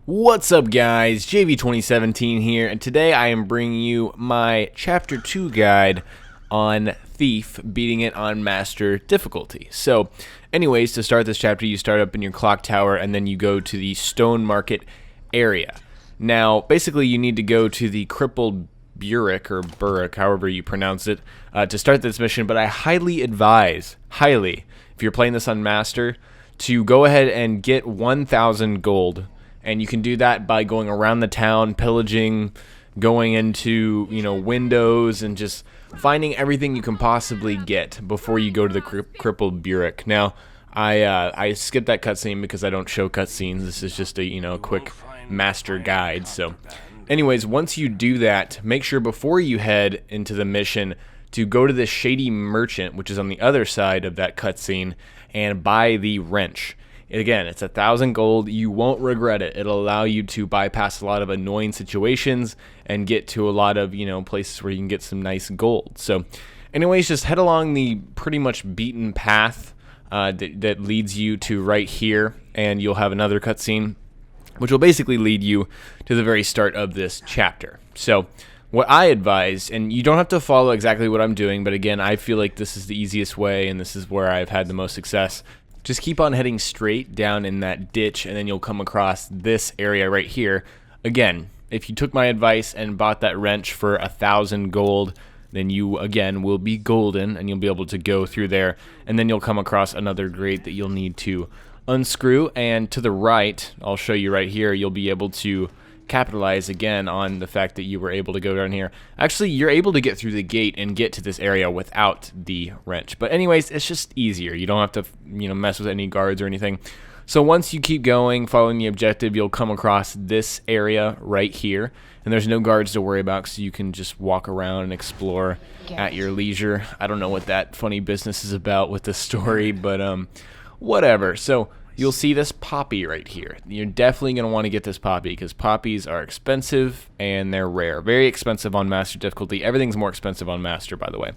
What's up guys, JV2017 here, and today I am bringing you my Chapter 2 guide on Thief, beating it on Master difficulty. So anyways, to start this chapter, you start up in your clock tower and then you go to the Stone Market area. Now basically you need to go to the Crippled Burrick, or Burrick, however you pronounce it, to start this mission, but I highly advise, if you're playing this on Master, to go ahead and get 1,000 gold. And you can do that by going around the town, pillaging, going into, windows, and just finding everything you can possibly get before you go to the Crippled Burrick. Now, I skipped that cutscene because I don't show cutscenes. This is just a, quick master guide. So, anyways, once you do that, make sure before you head into the mission to go to the Shady Merchant, which is on the other side of that cutscene, and buy the wrench. Again, it's 1,000 gold. You won't regret it. It'll allow you to bypass a lot of annoying situations and get to a lot of, places where you can get some nice gold. So, anyways, just head along the pretty much beaten path that leads you to right here, and you'll have another cutscene, which will basically lead you to the very start of this chapter. So, what I advise, and you don't have to follow exactly what I'm doing, but again, I feel like this is the easiest way, and this is where I've had the most success. Just keep on heading straight down in that ditch, and then you'll come across this area right here. Again, if you took my advice and bought that wrench for 1,000 gold, then you, again, will be golden, and you'll be able to go through there. And then you'll come across another grate that you'll need to unscrew. And to the right, I'll show you right here, you'll be able to capitalize again on the fact that you were able to go down here. Actually, you're able to get through the gate and get to this area without the wrench. But anyways, it's just easier. You don't have to, mess with any guards or anything. So once you keep going, following the objective, you'll come across this area right here. And there's no guards to worry about, so you can just walk around and explore at your leisure. I don't know what that funny business is about with the story, but whatever. So you'll see this poppy right here. You're definitely going to want to get this poppy because poppies are expensive and they're rare. Very expensive on Master difficulty. Everything's more expensive on Master, by the way.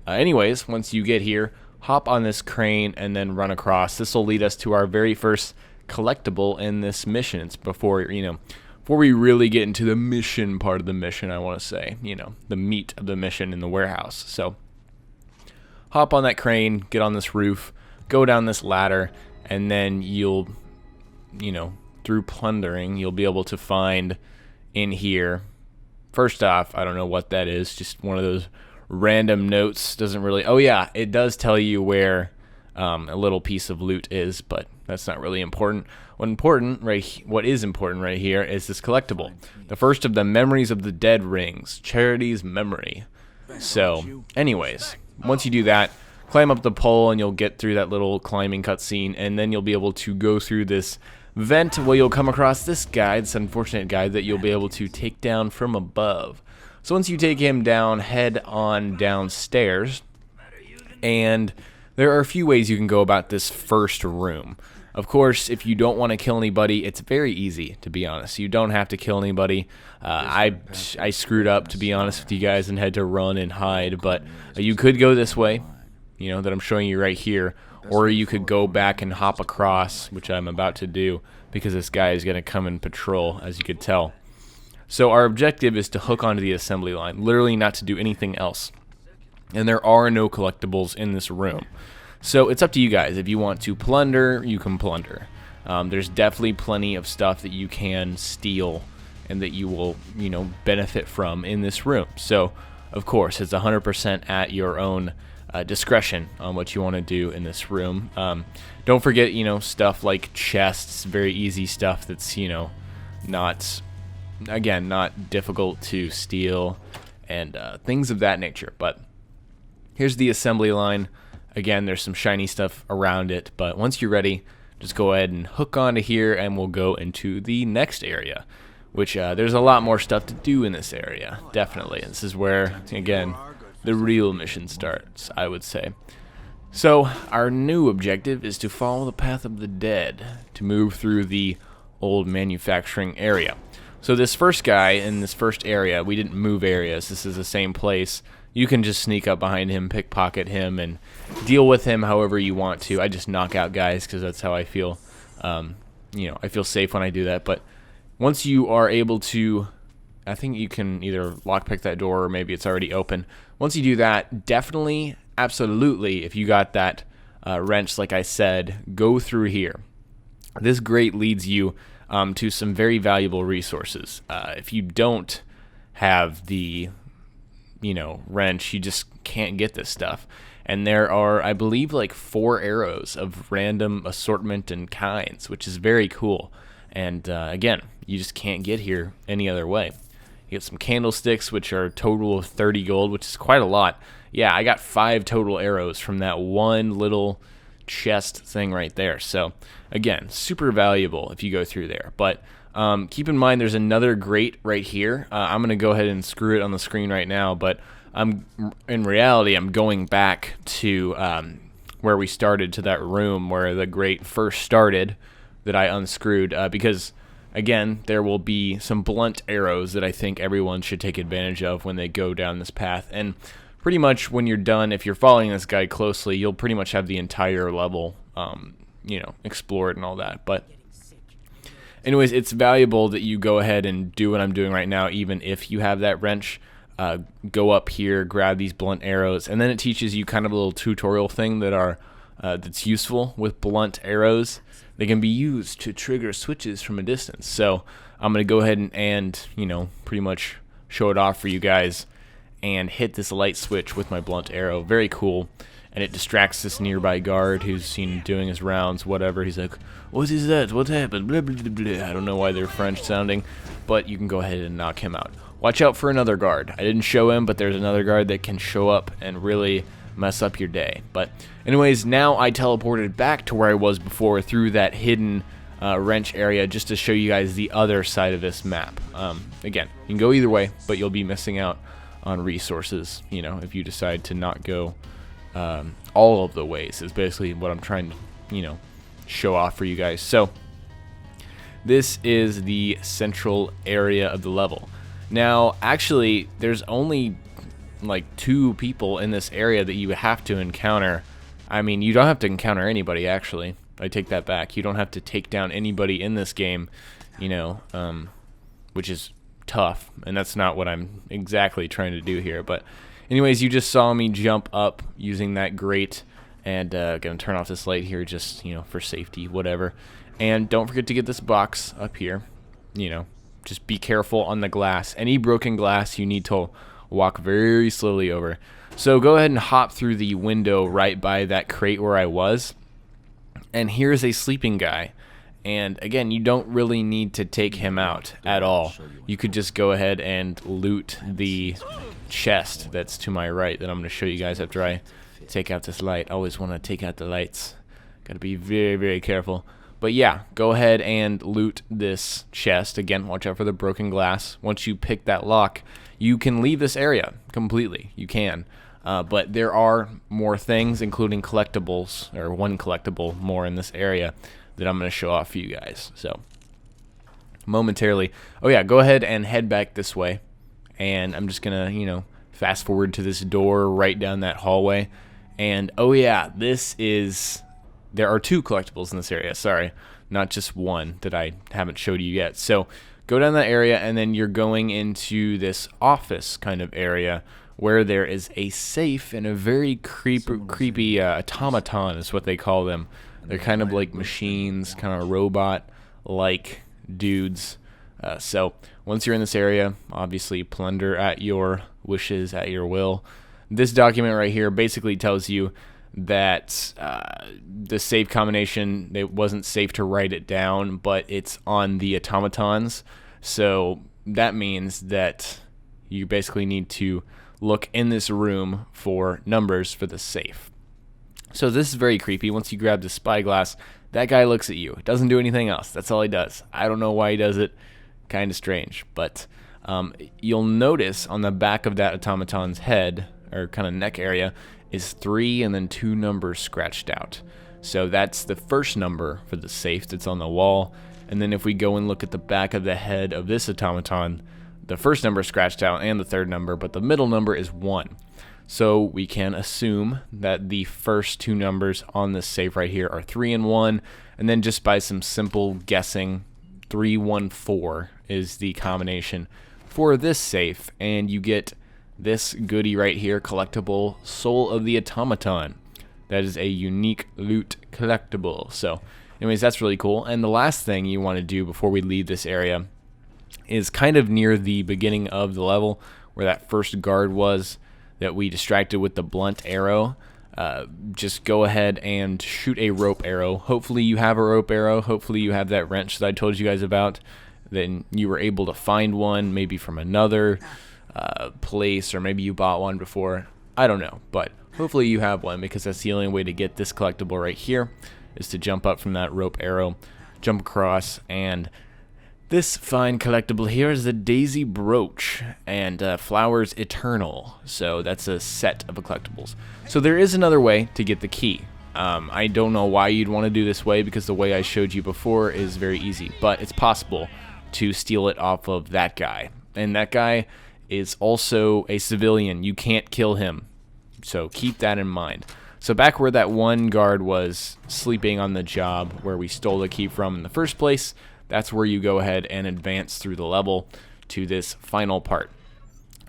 Anyways, once you get here, hop on this crane and then run across. This will lead us to our very first collectible in this mission. It's before we really get into the mission part of the mission, I want to say. The meat of the mission in the warehouse. So, hop on that crane, get on this roof, go down this ladder, and then you'll, through plundering, you'll be able to find in here. First off, I don't know what that is. Just one of those random notes. Doesn't really. Oh yeah, it does tell you where a little piece of loot is, but that's not really important. What is important right here is this collectible. The first of the Memories of the Dead rings, Charity's Memory. So, anyways, once you do that, climb up the pole and you'll get through that little climbing cutscene, and then you'll be able to go through this vent where you'll come across this guy, this unfortunate guy that you'll be able to take down from above. So once you take him down, head on downstairs, and there are a few ways you can go about this first room. Of course, if you don't want to kill anybody, it's very easy, to be honest. You don't have to kill anybody. I screwed up, to be honest with you guys, and had to run and hide, but you could go this way, that I'm showing you right here, or you could go back and hop across, which I'm about to do, because this guy is going to come and patrol, as you could tell. So our objective is to hook onto the assembly line, literally not to do anything else. And there are no collectibles in this room. So it's up to you guys. If you want to plunder, you can plunder. There's definitely plenty of stuff that you can steal and that you will, benefit from in this room. So, of course, it's 100% at your own discretion on what you want to do in this room. Don't forget, stuff like chests, very easy stuff that's, not difficult to steal, and things of that nature. But here's the assembly line. Again, there's some shiny stuff around it, but once you're ready, just go ahead and hook onto here, and we'll go into the next area, which there's a lot more stuff to do in this area, definitely. This is where, again, the real mission starts, I would say. So, our new objective is to follow the path of the dead to move through the old manufacturing area. So this first guy in this first area, we didn't move areas. This is the same place. You can just sneak up behind him, pickpocket him, and deal with him however you want to. I just knock out guys because that's how I feel. I feel safe when I do that. But once you are able to, I think you can either lockpick that door or maybe it's already open. Once you do that, definitely, absolutely, if you got that wrench, like I said, go through here. This grate leads you to some very valuable resources. If you don't have the, wrench, you just can't get this stuff. And there are, I believe, like 4 arrows of random assortment and kinds, which is very cool. And again, you just can't get here any other way. You get some candlesticks, which are a total of 30 gold, which is quite a lot. Yeah, I got 5 total arrows from that one little chest thing right there. So again, super valuable if you go through there. But keep in mind there's another grate right here. I'm going to go ahead and screw it on the screen right now, but in reality I'm going back to where we started, to that room where the grate first started that I unscrewed, because again, there will be some blunt arrows that I think everyone should take advantage of when they go down this path. And pretty much when you're done, if you're following this guide closely, you'll pretty much have the entire level, explored and all that. But anyways, it's valuable that you go ahead and do what I'm doing right now, even if you have that wrench. Go up here, grab these blunt arrows, and then it teaches you kind of a little tutorial thing that's useful with blunt arrows. They can be used to trigger switches from a distance. So I'm going to go ahead and pretty much show it off for you guys and hit this light switch with my blunt arrow. Very cool. And it distracts this nearby guard who's seen doing his rounds, whatever. He's like, what is that? What happened? Blah, blah, blah, blah. I don't know why they're French sounding, but you can go ahead and knock him out. Watch out for another guard. I didn't show him, but there's another guard that can show up and really mess up your day. But anyways, now I teleported back to where I was before through that hidden wrench area, just to show you guys the other side of this map. Again, you can go either way, but you'll be missing out on resources, if you decide to not go all of the ways, is basically what I'm trying to, show off for you guys. So this is the central area of the level. Now, actually, there's only like 2 people in this area that you have to encounter. I mean, you don't have to encounter anybody, actually. I take that back. You don't have to take down anybody in this game, which is tough, and that's not what I'm exactly trying to do here. But anyways, you just saw me jump up using that grate, and gonna turn off this light here just for safety, whatever. And don't forget to get this box up here. Just be careful on the glass. Any broken glass you need to walk very slowly over. So go ahead and hop through the window right by that crate where I was, and here's a sleeping guy. And again, you don't really need to take him out at all. You could just go ahead and loot the chest that's to my right that I'm going to show you guys after I take out this light. I always want to take out the lights. Gotta be very, very careful. But yeah, go ahead and loot this chest. Again, watch out for the broken glass. Once you pick that lock, you can leave this area completely. You can. But there are more things, including collectibles, or one collectible more in this area that I'm going to show off for you guys. So, momentarily. Oh yeah, go ahead and head back this way. And I'm just going to, fast forward to this door right down that hallway. And oh yeah, there are 2 collectibles in this area. Sorry, not just one that I haven't showed you yet. So go down that area, and then you're going into this office kind of area where there is a safe and a very creepy automaton is what they call them. They're kind of like machines, kind of robot-like dudes. So once you're in this area, obviously plunder at your wishes, at your will. This document right here basically tells you that the save combination, it wasn't safe to write it down, but it's on the automatons. So that means that you basically need to look in this room for numbers for the safe. So this is very creepy. Once you grab the spyglass, that guy looks at you. Doesn't do anything else. That's all he does. I don't know why he does it. Kind of strange. But you'll notice on the back of that automaton's head, or kind of neck area, is 3 and then 2 numbers scratched out. So that's the first number for the safe that's on the wall. And then if we go and look at the back of the head of this automaton, the first number is scratched out and the third number, but the middle number is 1. So we can assume that the first 2 numbers on this safe right here are 3 and 1, and then just by some simple guessing, 314 is the combination for this safe, and you get this goodie right here, collectible Soul of the Automaton. That is a unique loot collectible. So anyways, that's really cool. And the last thing you want to do before we leave this area is kind of near the beginning of the level where that first guard was that we distracted with the blunt arrow. Just go ahead and shoot a rope arrow. Hopefully you have a rope arrow. Hopefully you have that wrench that I told you guys about. Then you were able to find one maybe from another place, or maybe you bought one before. I don't know, but hopefully you have one, because that's the only way to get this collectible right here, is to jump up from that rope arrow, jump across, and this fine collectible here is the Daisy Brooch and Flowers Eternal. So that's a set of collectibles. So there is another way to get the key. I don't know why you'd want to do this way, because the way I showed you before is very easy, but it's possible to steal it off of that guy. And that guy is also a civilian. You can't kill him. So keep that in mind. So back where that one guard was sleeping on the job where we stole the key from in the first place, that's where you go ahead and advance through the level to this final part.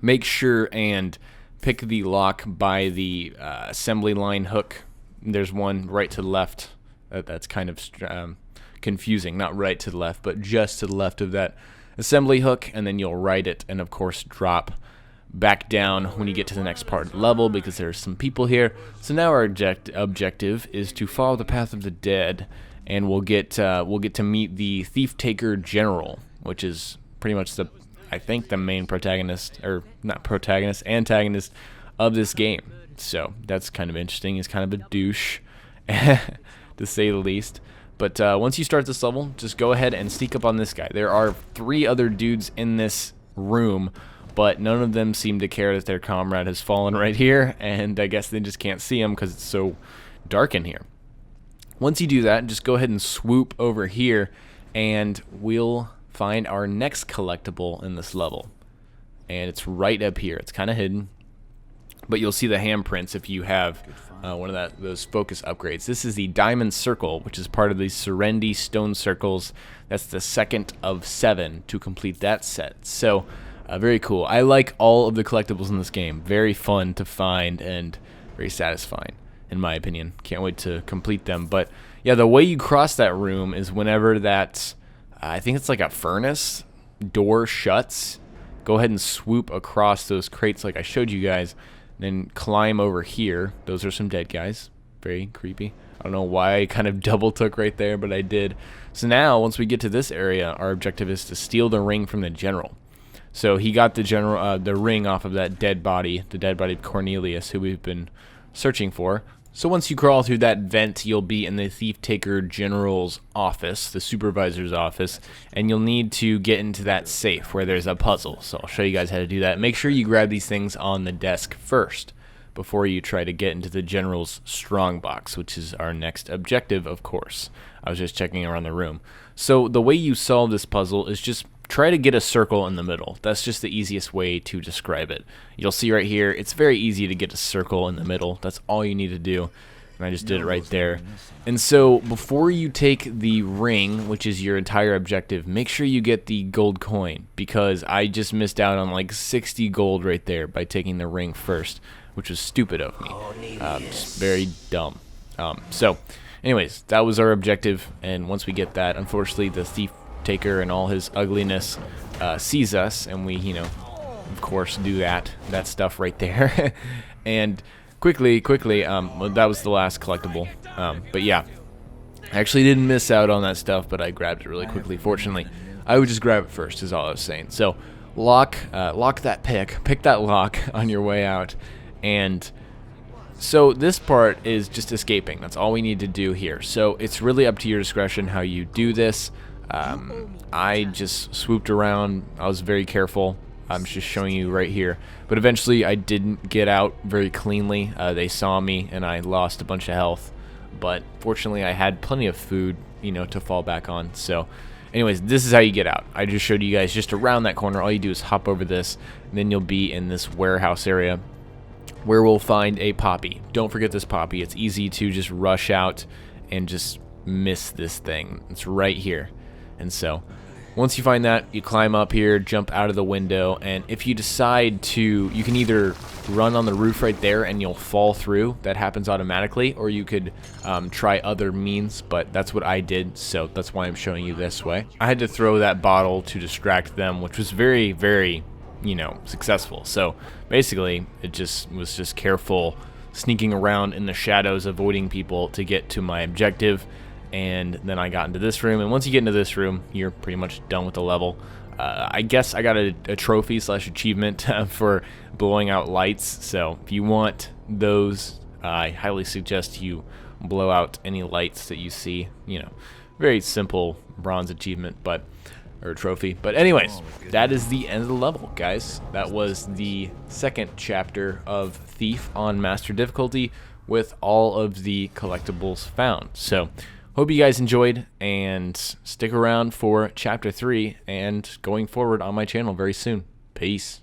Make sure and pick the lock by the assembly line hook. There's one right to the left. That's kind of confusing. Not right to the left, but just to the left of that assembly hook, and then you'll right it and of course drop back down when you get to the next part of the level, because there's some people here. So now our objective is to follow the path of the dead, and we'll get to meet the Thief Taker General, which is pretty much I think the main protagonist, or not protagonist, antagonist of this game. So that's kind of interesting. He's kind of a douche, to say the least. But once you start this level, just go ahead and sneak up on this guy. There are 3 other dudes in this room, but none of them seem to care that their comrade has fallen right here, and I guess they just can't see him because it's so dark in here. Once you do that, just go ahead and swoop over here, and we'll find our next collectible in this level. And it's right up here. It's kind of hidden, but you'll see the handprints if you have one of those focus upgrades. This is the Diamond Circle, which is part of the Serenity Stone Circles. That's the second of 7 to complete that set. So very cool. I like all of the collectibles in this game. Very fun to find and very satisfying, in my opinion. Can't wait to complete them. But yeah, the way you cross that room is whenever that, I think it's like a furnace door shuts, go ahead and swoop across those crates like I showed you guys, then climb over here. Those are some dead guys. Very creepy. I don't know why I kind of double took right there, but I did. So now, once we get to this area, our objective is to steal the ring from the general. So he got the ring off of that dead body, the dead body of Cornelius, who we've been searching for. So once you crawl through that vent, you'll be in the Thief Taker General's office, the supervisor's office, and you'll need to get into that safe where there's a puzzle. So I'll show you guys how to do that. Make sure you grab these things on the desk first before you try to get into the General's strongbox, which is our next objective, of course. I was just checking around the room. So the way you solve this puzzle is just try to get a circle in the middle. That's just the easiest way to describe it. You'll see right here, it's very easy to get a circle in the middle. That's all you need to do. And I just did it right there. And so before you take the ring, which is your entire objective, make sure you get the gold coin, because I just missed out on like 60 gold right there by taking the ring first, which was stupid of me. Just very dumb. So anyways, that was our objective, and once we get that, unfortunately the Thief Taker and all his ugliness sees us, and we, of course, do that stuff right there. And quickly, that was the last collectible. But yeah, I actually didn't miss out on that stuff, but I grabbed it really quickly. Fortunately, I would just grab it first, is all I was saying. So lock that pick that lock on your way out, and so this part is just escaping. That's all we need to do here. So it's really up to your discretion how you do this. I just swooped around. I was very careful. I'm just showing you right here. But eventually I didn't get out very cleanly. They saw me and I lost a bunch of health. But fortunately I had plenty of food, to fall back on. So anyways, this is how you get out. I just showed you guys just around that corner. All you do is hop over this, and then you'll be in this warehouse area where we'll find a poppy. Don't forget this poppy. It's easy to just rush out and just miss this thing. It's right here. And so Once you find that, you climb up here, jump out of the window, and if you decide to, you can either run on the roof right there and you'll fall through. That happens automatically, or you could try other means, but that's what I did, so that's why I'm showing you this way. I had to throw that bottle to distract them, which was very, very, you know, successful. So basically, it was just careful sneaking around in the shadows, avoiding people to get to my objective. And then I got into this room, and once you get into this room, you're pretty much done with the level. I guess I got a trophy / achievement for blowing out lights, so if you want those, I highly suggest you blow out any lights that you see. You know, very simple bronze achievement, or trophy. But anyways, that is the end of the level, guys. That was the second chapter of Thief on Master Difficulty with all of the collectibles found. So hope you guys enjoyed, and stick around for Chapter 3 and going forward on my channel very soon. Peace.